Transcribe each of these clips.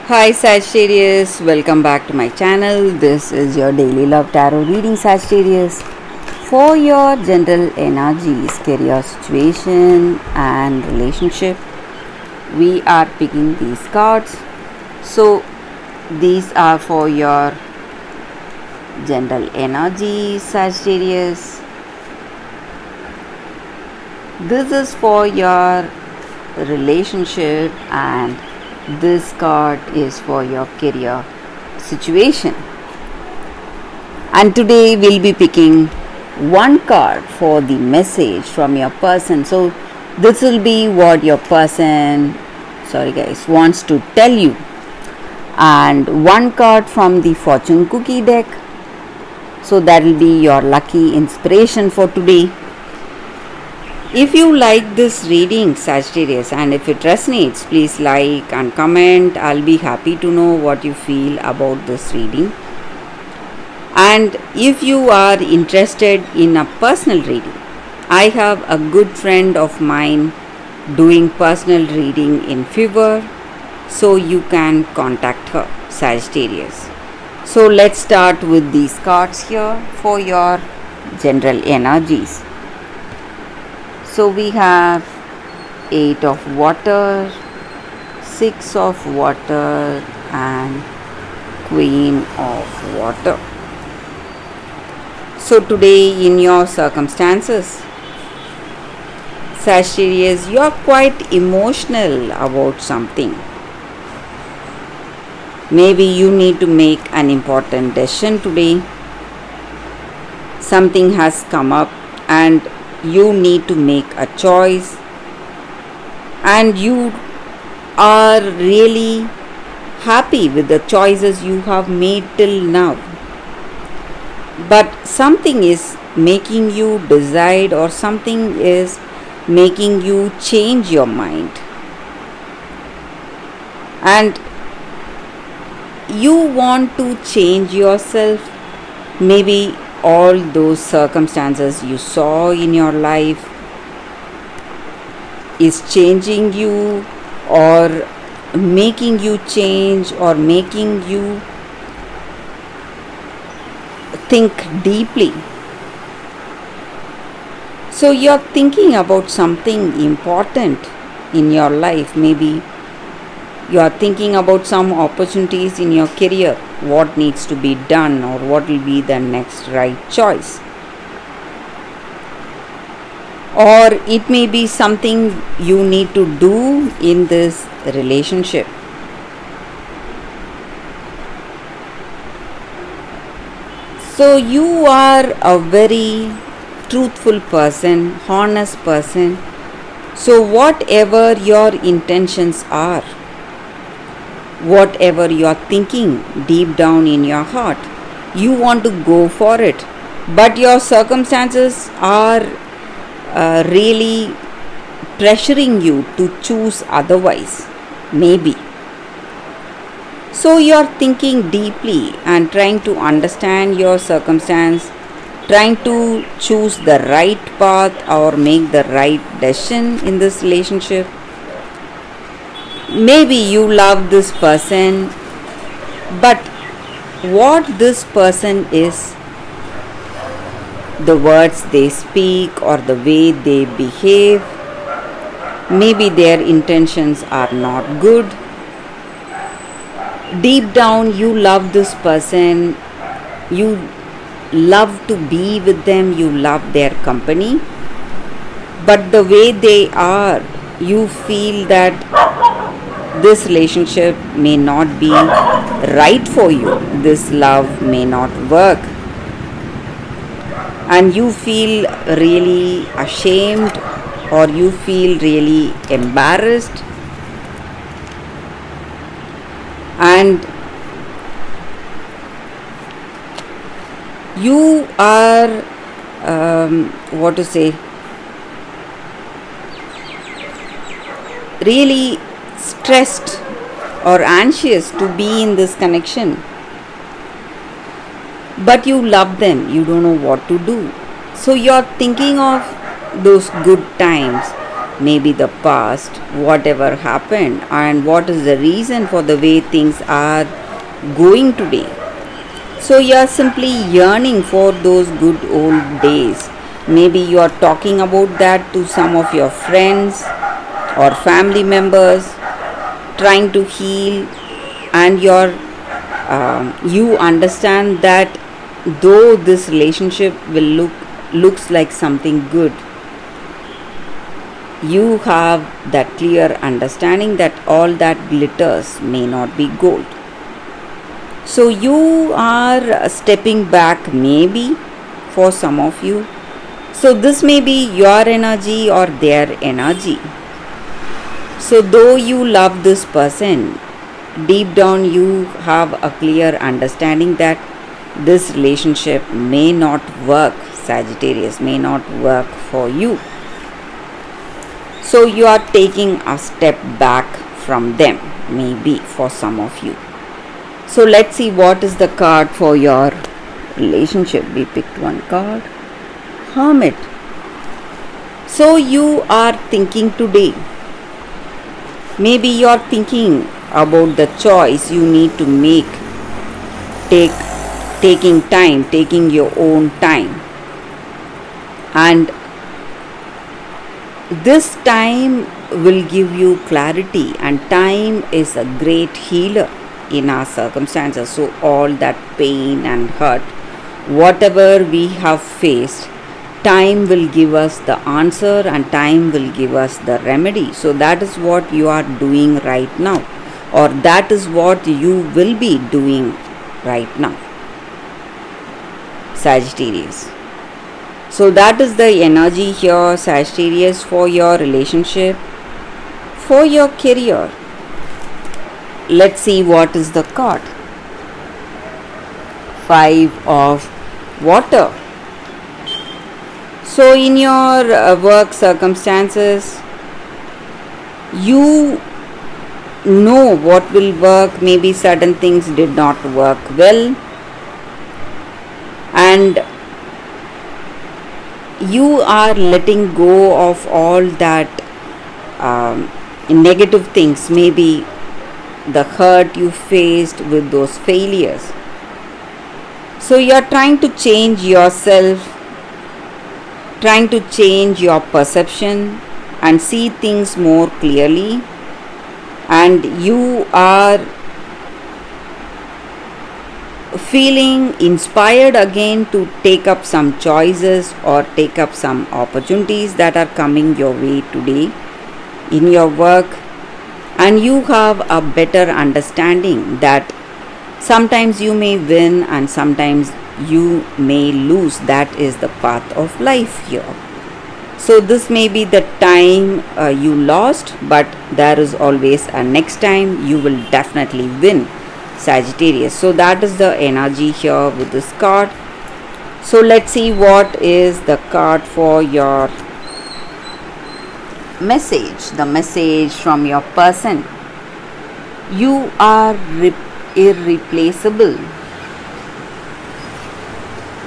Hi Sagittarius, welcome back to my channel. This is your daily love tarot reading, Sagittarius. For your general energies, career situation, and relationship, we are picking these cards. So, these are for your general energies, Sagittarius. This is for your relationship, and this card is for your career situation. And today we'll be picking one card for the message from your person. So this will be what your person, wants to tell you. And one card from the fortune cookie deck. So that will be your lucky inspiration for today. If you like this reading, Sagittarius, and if it resonates, please like and comment. I'll be happy to know what you feel about this reading. And if you are interested in a personal reading, I have a good friend of mine doing personal reading in Fiverr, so you can contact her, Sagittarius. So let's start with these cards here for your general energies. So we have 8 of water, 6 of water, and Queen of water. So today in your circumstances, Sagittarius, you are quite emotional about something. Maybe you need to make an important decision today. Something has come up and you need to make a choice, and you are really happy with the choices you have made till now, but something is making you decide, or something is making you change your mind, and you want to change yourself. Maybe all those circumstances you saw in your life is changing you, or making you change, or making you think deeply. So you're thinking about something important in your life. Maybe you are thinking about some opportunities in your career, what needs to be done, or what will be the next right choice. Or it may be something you need to do in this relationship. So you are a very truthful person, honest person. So whatever your intentions are, whatever you are thinking deep down in your heart, you want to go for it, but your circumstances are really pressuring you to choose otherwise, maybe. So you are thinking deeply and trying to understand your circumstance, trying to choose the right path or make the right decision in this relationship. Maybe you love this person, but what this person is, the words they speak or the way they behave, maybe their intentions are not good. Deep down you love this person, you love to be with them, you love their company, but the way they are, you feel that this relationship may not be right for you, this love may not work, and you feel really ashamed, or you feel really embarrassed, and you are really stressed or anxious to be in this connection, but you love them, you don't know what to do. So you're thinking of those good times, maybe the past, whatever happened, and what is the reason for the way things are going today. So you are simply yearning for those good old days. Maybe you are talking about that to some of your friends or family members, trying to heal, and you understand that though this relationship will looks like something good, you have that clear understanding that all that glitters may not be gold. So you are stepping back, maybe for some of you. So this may be your energy or their energy. So though you love this person, deep down you have a clear understanding that this relationship may not work, Sagittarius, may not work for you. So you are taking a step back from them, maybe for some of you. So let's see what is the card for your relationship. We picked one card, Hermit. So you are thinking today, maybe you are thinking about the choice you need to make, taking your own time, and this time will give you clarity, and time is a great healer in our circumstances. So all that pain and hurt, whatever we have faced, time will give us the answer and time will give us the remedy. So that is what you are doing right now, or that is what you will be doing right now, Sagittarius. So that is the energy here, Sagittarius, for your relationship, for your career. Let's see what is the card. 5 of Water. So in your work circumstances, you know what will work. Maybe certain things did not work well, and you are letting go of all that negative things, maybe the hurt you faced with those failures. So you are trying to change yourself, trying to change your perception and see things more clearly, and you are feeling inspired again to take up some choices or take up some opportunities that are coming your way today in your work, and you have a better understanding that sometimes you may win and sometimes you may lose. That is the path of life here. So this may be the time you lost, but there is always a next time. You will definitely win, Sagittarius. So that is the energy here with this card. So let's see what is the card for your message, the message from your person. You are irreplaceable.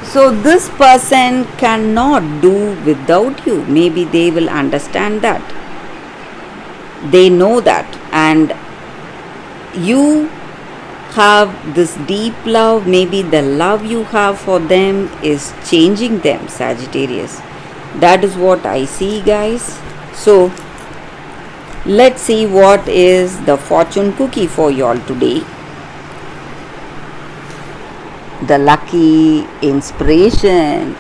So this person cannot do without you. Maybe they will understand that. They know that, and you have this deep love. Maybe the love you have for them is changing them, Sagittarius. That is what I see, guys. So let's see what is the fortune cookie for y'all today. The lucky inspiration.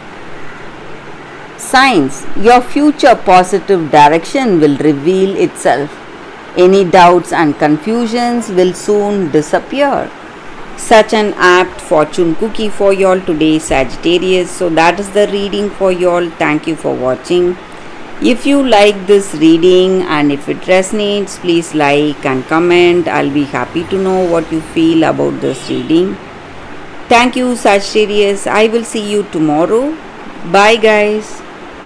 Signs. Your future positive direction will reveal itself. Any doubts and confusions will soon disappear. Such an apt fortune cookie for y'all today, Sagittarius. So that is the reading for y'all. Thank you for watching. If you like this reading and if it resonates, please like and comment. I'll be happy to know what you feel about this reading. Thank you, Sagittarius. I will see you tomorrow. Bye, guys.